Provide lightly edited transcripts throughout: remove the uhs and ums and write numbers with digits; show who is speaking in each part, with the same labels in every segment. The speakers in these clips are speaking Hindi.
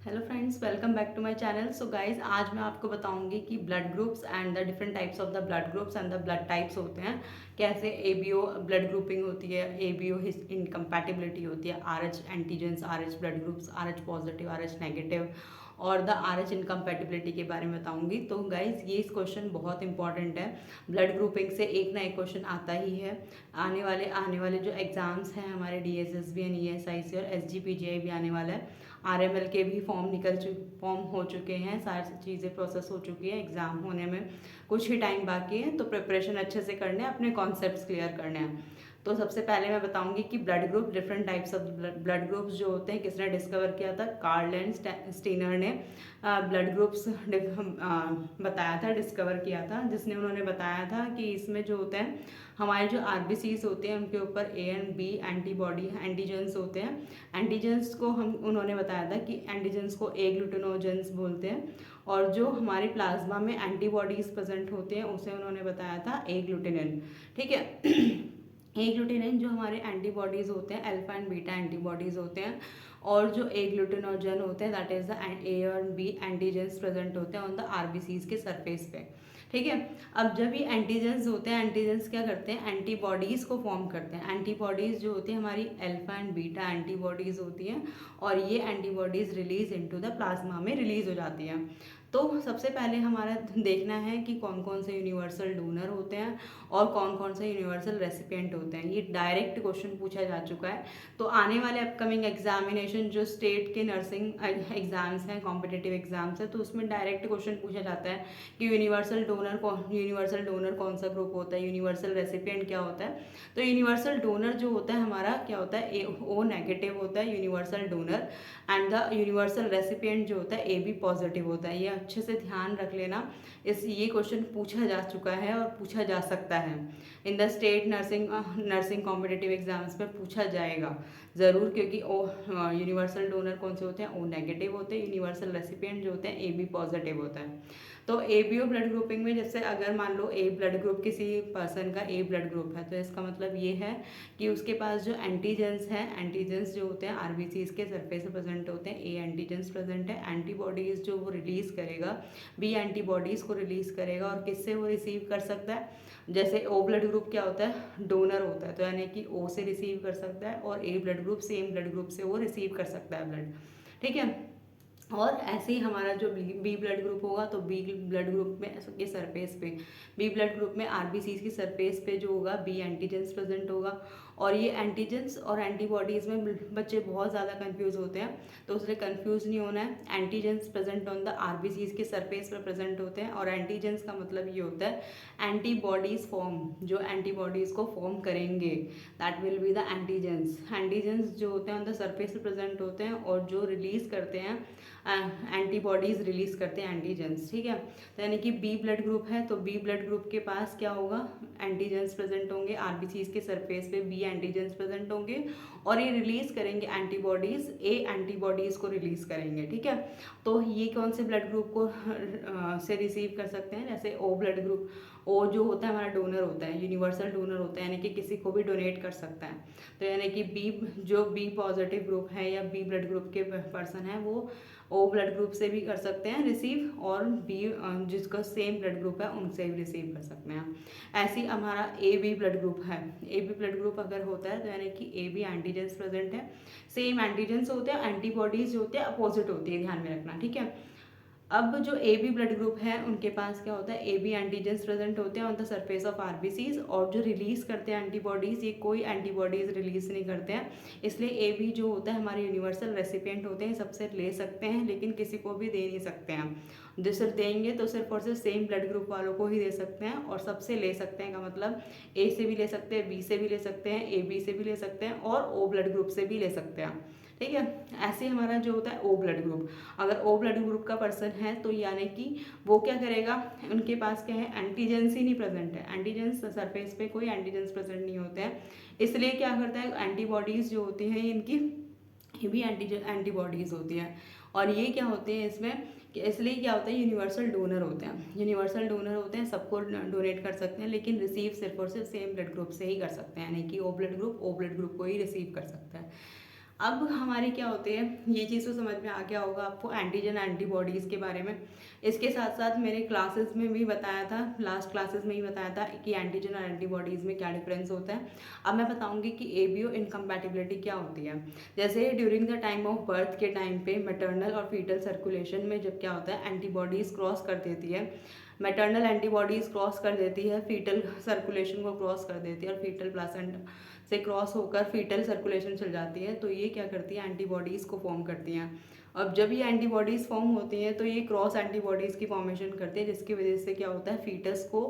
Speaker 1: Hello friends, welcome back to my channel. So guys, आज मैं आपको बताऊंगी कि blood groups and the different types of the blood groups and the blood types होते हैं। कैसे एबीओ ब्लड ग्रुपिंग होती है, एबीओ इनकम्पैटिबिलिटी होती है, RH antigens, RH blood groups, RH positive, RH negative और द आरएच इनकम्पैटिबिलिटी के बारे में बताऊंगी। तो गाइज, ये इस क्वेश्चन बहुत इंपॉर्टेंट है। ब्लड ग्रुपिंग से एक ना एक क्वेश्चन आता ही है। आने वाले जो एग्जाम्स हैं हमारे डीएसएसबी एंड ईएसआईसी और एसजीपीजीआई भी आने वाला है। आरएमएल के भी फॉर्म हो चुके हैं, सारी चीज़ें प्रोसेस हो चुकी है, एग्ज़ाम होने में कुछ ही टाइम बाकी है। तो प्रिपरेशन अच्छे से करने हैं, अपने कॉन्सेप्ट्स क्लियर करने हैं। तो सबसे पहले मैं बताऊंगी कि blood group, different types of blood groups जो होते हैं, किसने डिस्कवर किया था? कार्ल एंड स्टीनर ने ब्लड ग्रुप्स बताया था, डिस्कवर किया था, जिसने उन्होंने बताया था कि इसमें जो होते हैं हमारे जो आरबीसीज होते हैं उनके ऊपर A and B antibody antigens होते हैं। एंटीजेंस को हम उन्होंने बताया था कि एंटीजेंस को ए ग्लूटेनोजेंस बोलते हैं, और जो हमारे प्लाज्मा में एंटीबॉडीज प्रेजेंट होते हैं उसे उन्होंने बताया था ए ग्लूटिनिन। ठीक है। ए ग्लूटिनिन जो हमारे एंटीबॉडीज़ होते हैं, अल्फा एंड बीटा एंटीबॉडीज़ होते हैं, और जो ए ग्लूटिनोजन होते हैं, दैट इज़ द ए और बी एंटीजेंस प्रेजेंट होते हैं ऑन द आरबीसीज के सरफेस पे। ठीक है। अब जब ये एंटीजेंस होते हैं, एंटीजेंस क्या करते हैं? एंटीबॉडीज़ को फॉर्म करते हैं। एंटीबॉडीज़ जो होती है हमारी अल्फा एंड बीटा एंटीबॉडीज़ होती हैं, और ये antibodies release into the plasma में रिलीज हो जाती हैं। तो सबसे पहले हमारा देखना है कि कौन कौन से यूनिवर्सल डोनर होते हैं और कौन कौन से यूनिवर्सल रेसिपिएंट होते हैं। ये डायरेक्ट क्वेश्चन पूछा जा चुका है। तो आने वाले अपकमिंग एग्जामिनेशन जो स्टेट के नर्सिंग एग्जाम्स हैं, कॉम्पिटिटिव एग्जाम्स हैं, तो उसमें डायरेक्ट क्वेश्चन पूछा जाता है कि यूनिवर्सल डोनर कौन सा ग्रुप होता है, यूनिवर्सल रेसिपिएंट क्या होता है। तो यूनिवर्सल डोनर जो होता है हमारा क्या होता है? ओ नेगेटिव होता है universal donor, and the universal recipient जो होता है ए बी पॉजिटिव होता है। ये अच्छे से ध्यान रख लेना, ये क्वेश्चन पूछा जा चुका है और पूछा जा सकता है in the state nursing competitive exams में पूछा जाएगा ज़रूर, क्योंकि ओ यूनिवर्सल डोनर कौन से होते हैं? ओ नेगेटिव होते हैं। यूनिवर्सल रेसिपिएंट जो होते हैं ए बी पॉजिटिव होता है। तो A B O blood grouping में जैसे अगर मान लो ए ब्लड ग्रुप, किसी पर्सन का ए ब्लड ग्रुप है, तो इसका मतलब ये है कि उसके पास जो एंटीजेंस हैं, एंटीजेंस जो होते हैं आरबीसीज के सरफेस पे प्रेजेंट होते हैं, ए एंटीजेंस प्रेजेंट है। एंटीबॉडीज़ जो वो रिलीज़ करेगा, बी एंटीबॉडीज़ को रिलीज़ करेगा, और किससे वो रिसीव कर सकता है? जैसे ओ ब्लड ग्रुप क्या होता है? डोनर होता है, तो यानी कि ओ से रिसीव कर सकता है, और A blood group same blood group से वो रिसीव कर सकता है ब्लड। ठीक है। और ऐसे ही हमारा जो बी ब्लड ग्रुप होगा, तो बी ब्लड ग्रुप में के सरफेस पे, बी ब्लड ग्रुप में आरबीसी की सरफेस पे जो होगा बी एंटीजेंस प्रेजेंट होगा। और ये एंटीजेंस और एंटीबॉडीज़ में बच्चे बहुत ज़्यादा कंफ्यूज होते हैं, तो उसलिए कंफ्यूज नहीं होना है। Antigens present on the RBC के सरफेस पर प्रेजेंट होते हैं, और एंटीजेंस का मतलब ये होता है एंटीबॉडीज़ फॉर्म, जो एंटीबॉडीज़ को फॉर्म करेंगे, that will be the antigens. Antigens जो होते हैं ऑन द सरफेस पर प्रेजेंट होते हैं, और जो रिलीज़ करते हैं एंटीबॉडीज़ रिलीज करते हैं एंटीजेंस। ठीक है। तो यानी कि बी ब्लड ग्रुप है, तो बी ब्लड ग्रुप के पास क्या होगा? एंटीजेंस प्रेजेंट होंगे, आरबीसी के सरफेस पे बी एंटीजेंस प्रेजेंट होंगे, और ये रिलीज करेंगे एंटीबॉडीज़, ए एंटीबॉडीज़ को रिलीज करेंगे। ठीक है। तो ये कौन से ब्लड ग्रुप को से रिसीव कर सकते हैं? जैसे ओ ब्लड ग्रुप, ओ जो होता है हमारा डोनर होता है, यूनिवर्सल डोनर होता है, यानी कि किसी को भी डोनेट कर सकता है। तो यानी कि जो बी पॉजिटिव ग्रुप है या बी ब्लड ग्रुप के पर्सन है, वो ओ ब्लड ग्रुप से भी कर सकते हैं रिसीव, और बी जिसका सेम ब्लड ग्रुप है उनसे भी रिसीव कर सकते हैं। ऐसे ही हमारा ए बी ब्लड ग्रुप है। ए बी ब्लड ग्रुप अगर होता है, तो यानी कि ए बी एंटीजेंस प्रेजेंट है, सेम एंटीजेंस होते हैं, एंटीबॉडीज जो होते हैं अपोजिट होती है, ध्यान में रखना। ठीक है। अब जो ए बी ब्लड ग्रुप है उनके पास क्या होता है? ए बी एंटीजेंस प्रेजेंट होते हैं on the surface of RBCs, और जो रिलीज करते हैं एंटीबॉडीज़, ये कोई एंटीबॉडीज़ रिलीज नहीं करते हैं। इसलिए ए बी जो होता है हमारे यूनिवर्सल रेसिपिएंट होते हैं, सबसे ले सकते हैं, लेकिन किसी को भी दे नहीं सकते हैं। जो सिर्फ देंगे तो सिर्फ और सिर्फ सेम ब्लड ग्रुप वालों को ही दे सकते हैं, और सबसे ले सकते हैं का मतलब ए से भी ले सकते हैं, बी से भी ले सकते हैं, ए बी से भी ले सकते हैं, और ओ ब्लड ग्रुप से भी ले सकते हैं। ठीक है। ऐसे हमारा जो होता है ओ ब्लड ग्रुप, अगर ओ ब्लड ग्रुप का पर्सन है, तो यानी कि वो क्या करेगा? उनके पास क्या है? एंटीजेंस ही नहीं प्रेजेंट है, एंटीजेंस सरफेस पे कोई एंटीजेंस प्रेजेंट नहीं होते हैं, इसलिए क्या करता है? एंटीबॉडीज़ जो होती हैं इनकी, ये भी एंटीबॉडीज़ होती हैं, और ये क्या होते हैं इसमें कि इसलिए क्या होता है? यूनिवर्सल डोनर होते हैं। यूनिवर्सल डोनर होते हैं, सबको डोनेट कर सकते हैं, लेकिन रिसीव सिर्फ और सिर्फ सेम ब्लड ग्रुप से ही कर सकते हैं, यानी कि ओ ब्लड ग्रुप को ही रिसीव कर सकता है। अब हमारी क्या होती है, ये चीज़ तो समझ में आ गया होगा आपको एंटीजन एंटीबॉडीज़ के बारे में। इसके साथ साथ मेरे क्लासेस में भी बताया था, लास्ट क्लासेस में ही बताया था कि एंटीजन और एंटीबॉडीज़ में क्या डिफरेंस होता है। अब मैं बताऊंगी कि एबीओ इनकम्पैटिबिलिटी क्या होती है। जैसे during the time of birth के टाइम पे मैटरनल और फीटल सर्कुलेशन में जब क्या होता है, एंटीबॉडीज़ क्रॉस कर देती है, मैटरनल एंटीबॉडीज़ क्रॉस कर देती है, फीटल सर्कुलेशन को क्रॉस कर देती है और फीटल प्लासेंटा से क्रॉस होकर फीटल सर्कुलेशन चल जाती है, तो ये क्या करती है, एंटीबॉडीज़ को फॉर्म करती हैं। अब जब ये एंटीबॉडीज़ फॉर्म होती हैं तो ये क्रॉस एंटीबॉडीज़ की फॉर्मेशन करती है, जिसकी वजह से क्या होता है, फीटस को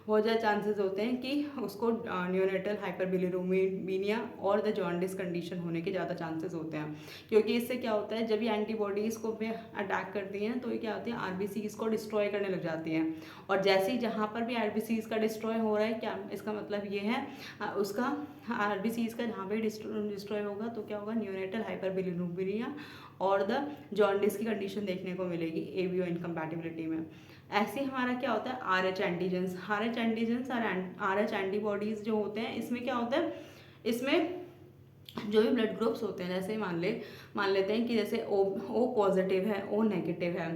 Speaker 1: बहुत ज़्यादा चांसेस होते हैं कि उसको न्योनेटल हाइपरबिलिरुबिनिया और द जॉन्डिस कंडीशन होने के ज़्यादा चांसेस होते हैं। क्योंकि इससे क्या होता है, जब ये एंटीबॉडीज़ को अटैक करती हैं तो ये क्या होती है, आरबीसीज़ को डिस्ट्रॉय करने लग जाती हैं। और जैसे ही जहाँ पर भी आरबीसीज़ का डिस्ट्रॉय हो रहा है, क्या इसका मतलब ये है, उसका आरबीसीज़ का जहाँ पे डिस्ट्रॉय होगा तो क्या होगा, न्योनेटल हाइपरबिलिरुबिनिया और द जॉन्डिस की कंडीशन देखने को मिलेगी एबीओ इनकम्पैटिबिलिटी में। ऐसे हमारा क्या होता है, आर एच एंटीजेंस, और आर एच एंटीबॉडीज़ जो होते हैं, इसमें क्या होता है, इसमें जो भी ब्लड ग्रुप्स होते हैं, जैसे मान लेते हैं कि जैसे ओ पॉजिटिव है, ओ नेगेटिव है।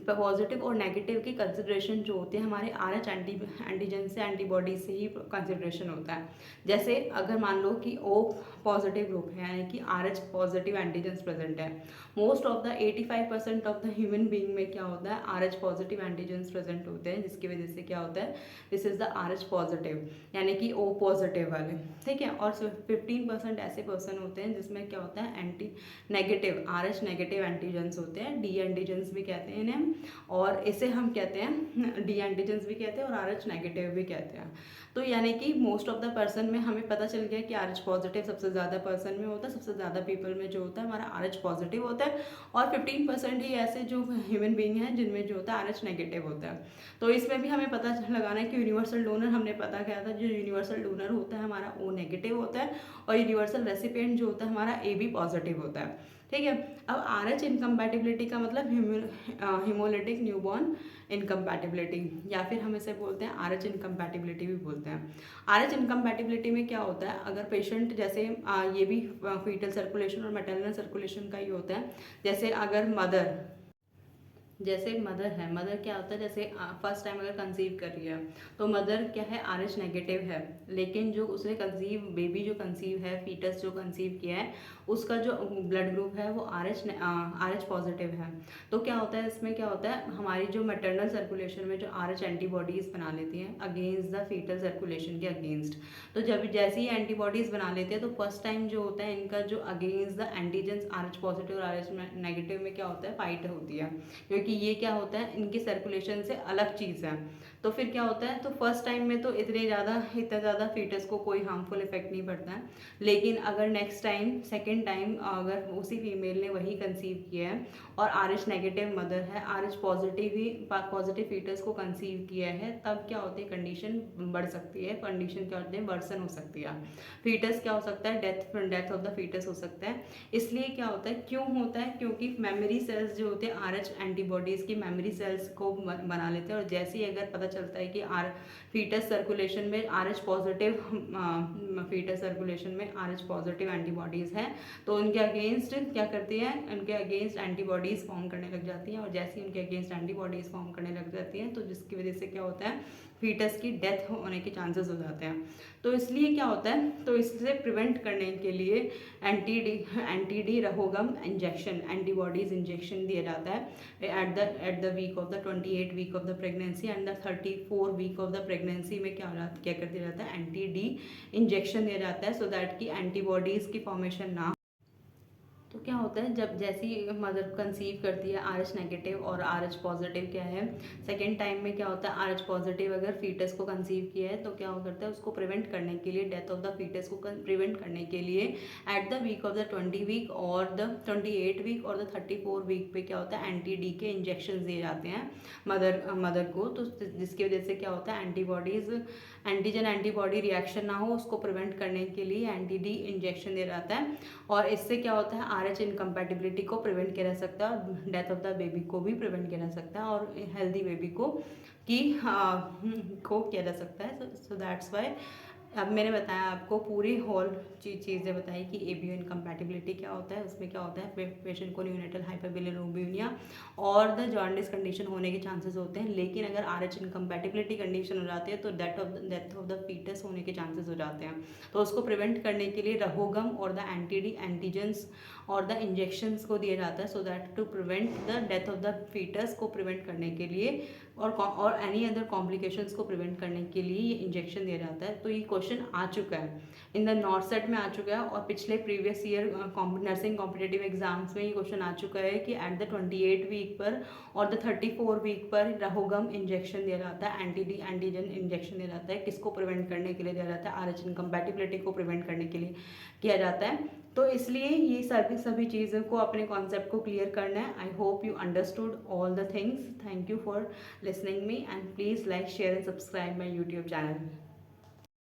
Speaker 1: पॉजिटिव और नेगेटिव की कंसिड्रेशन जो होती है हमारे आर एच एंटीजन से, एंटीबॉडी से ही कंसिड्रेशन होता है। जैसे अगर मान लो कि ओ पॉजिटिव ग्रुप है, यानी कि R H positive antigens present है, most of the 85% of the human being में क्या होता है, R H positive antigens present होते हैं, जिसकी वजह से क्या होता है, this is the R H positive, यानी कि ओ पॉजिटिव वाले, ठीक है। और 15% ऐसे पर्सन होते हैं जिसमें क्या होता है, anti negative, R H negative antigens होते हैं, डी एंटीजेंस भी कहते हैं इन्हें, और इसे हम कहते हैं डी एंटीजेंस भी कहते हैं और आर एच नेगेटिव भी कहते हैं। तो यानी कि मोस्ट ऑफ द पर्सन में हमें पता चल गया कि आर एच पॉजिटिव सबसे ज़्यादा पर्सन में होता है, सबसे ज़्यादा पीपल में जो होता है हमारा आर एच पॉजिटिव होता है, और 15% ही ऐसे जो ह्यूमन बीइंग हैं जिनमें जो होता है आर एच नेगेटिव होता है। तो इसमें भी हमें पता लगाना है कि यूनिवर्सल डोनर, हमने पता किया था, जो यूनिवर्सल डोनर होता है हमारा ओ नेगेटिव होता है, और यूनिवर्सल रेसिपिएंट जो होता है हमारा ए बी पॉजिटिव होता है, ठीक है। अब आर एच इनकम्पैटिबिलिटी का मतलब हिमोलिटिक न्यूबॉर्न इनकम्पैटिबिलिटी, या फिर हम इसे बोलते हैं आर एच इनकम्पैटिबिलिटी भी बोलते हैं। आर एच इनकम्पैटिबिलिटी में क्या होता है, अगर पेशेंट जैसे ये भी फीटल सर्कुलेशन और मैटरनल सर्कुलेशन का ही होता है, जैसे अगर मदर है, मदर क्या होता है, जैसे फर्स्ट टाइम अगर कंसीव कर रही है तो मदर क्या है, आर एच नेगेटिव है, लेकिन जो उसने बेबी जो कंसीव है, फीटस जो कंसीव किया है, उसका जो ब्लड ग्रुप है वो आर एच पॉजिटिव है। तो क्या होता है, इसमें क्या होता है, हमारी जो मैटरनल सर्कुलेशन में जो आर एच एंटीबॉडीज़ बना लेती हैं अगेंस्ट द फीटल सर्कुलेशन के अगेंस्ट, तो जब जैसे ही एंटीबॉडीज़ बना लेते हैं तो फर्स्ट टाइम जो होता है इनका जो against the antigens are H positive और आर एच नेगेटिव में क्या होता है, फाइट होती है, क्योंकि ये क्या होता है, इनकी सर्कुलेशन से अलग चीज़ है। तो फिर क्या होता है, तो फर्स्ट टाइम में तो इतना ज़्यादा फीटस को कोई हार्मफुल इफेक्ट नहीं पड़ता है, लेकिन अगर नेक्स्ट टाइम सेकेंड टाइम अगर उसी फीमेल ने वही कंसीव किया है और आर एच नेगेटिव मदर है, आर एच पॉजिटिव फीटस को कंसीव किया है, तब क्या होती है, कंडीशन बढ़ सकती है, कंडीशन क्या होती है, वर्सन हो सकती है, फीटस क्या हो सकता है, डेथ ऑफ द फीटस हो सकता है। इसलिए क्या होता है, क्यों होता है, क्योंकि मेमोरी सेल्स जो होते हैं आर एच एंटीबॉडीज़ की मेमोरी सेल्स को बना लेते हैं, और जैसे ही अगर पता चलता है कि फीटस सर्कुलेशन में R H positive foetus circulation में आर एच पॉजिटिव एंटीबॉडीज़ हैं, तो उनके अगेंस्ट क्या करती है, उनके अगेंस्ट एंटीबॉडीज़ फॉर्म करने लग जाती हैं, और जैसे ही उनके अगेंस्ट एंटीबॉडीज़ फॉर्म करने लग जाती हैं तो जिसकी वजह से क्या होता है, फीटस की डेथ होने के चांसेस हो जाते हैं। तो इसलिए क्या होता है, तो इससे प्रिवेंट करने के लिए anti D RhoGAM injection, antibodies injection दिया जाता है at the week of the 28 week of the pregnancy and the 34 week of the pregnancy में क्या कर दिया जाता है, एंटी डी इंजेक्शन दिया जाता है, सो दैट की एंटीबॉडीज़ की फॉर्मेशन ना। तो क्या होता है, जब जैसी मदर कंसीव करती है, आर एच नेगेटिव और आर एच पॉजिटिव क्या है, सेकेंड टाइम में क्या होता है, आर एच पॉजिटिव अगर फीटस को कंसीव किया है तो क्या करता है, उसको प्रिवेंट करने के लिए, डेथ ऑफ द फीटस को प्रिवेंट करने के लिए at the week of the 20 week और द 28 वीक और द 34 वीक पे क्या होता है, एंटी डी के इंजेक्शन दिए जाते हैं मदर को, तो जिसकी वजह से क्या होता है, एंटीजन एंटीबॉडी रिएक्शन ना हो, उसको प्रिवेंट करने के लिए एंटी डी इंजेक्शन दिया जाता है, और इससे क्या होता है, आर एच इनकम्पैटिबिलिटी को प्रिवेंट किया जा सकता है, और डेथ ऑफ द बेबी को भी प्रिवेंट किया जा सकता है, और हेल्दी बेबी को किया जा सकता है। सो दैट्स वाई अब मैंने बताया आपको पूरी होल चीज़ें बताई कि एबीओ इनकम्पैटिबिलिटी क्या होता है, उसमें क्या होता है, पेशेंट को न्यूनेटल हाइपरबिलिरुबिनिया और द जॉन्डिस कंडीशन होने के चांसेस होते हैं। लेकिन अगर आरएच इनकम्पैटिबिलिटी कंडीशन हो जाती है तो डेथ ऑफ द फीटस होने के चांसेस हो जाते हैं। तो उसको प्रिवेंट करने के लिए रहोगम और द एंटीजेंस और द इंजेक्शंस को दिया जाता है, so that to prevent the death of the foetus को प्रिवेंट करने के लिए और एनी अदर कॉम्प्लिकेशंस को प्रिवेंट करने के लिए ये इंजेक्शन दिया जाता है। तो ये क्वेश्चन आ चुका है, इन द नॉर्थ सेट में आ चुका है और पिछले previous year nursing competitive exams में ये क्वेश्चन आ चुका है कि एट द 28 वीक पर और द 34 वीक पर रहोगम इंजेक्शन दिया जाता है, एंटीजन इंजेक्शन दिया जाता है। किसको प्रिवेंट करने के लिए दिया जाता है? आरएच इनकम्पैटिबिलिटी को प्रिवेंट करने के लिए किया जाता है। तो इसलिए ये सभी चीज़ों को अपने कॉन्सेप्ट को क्लियर करना है। I hope you understood all the things. Thank you for listening me, and please like, share and subscribe my YouTube channel.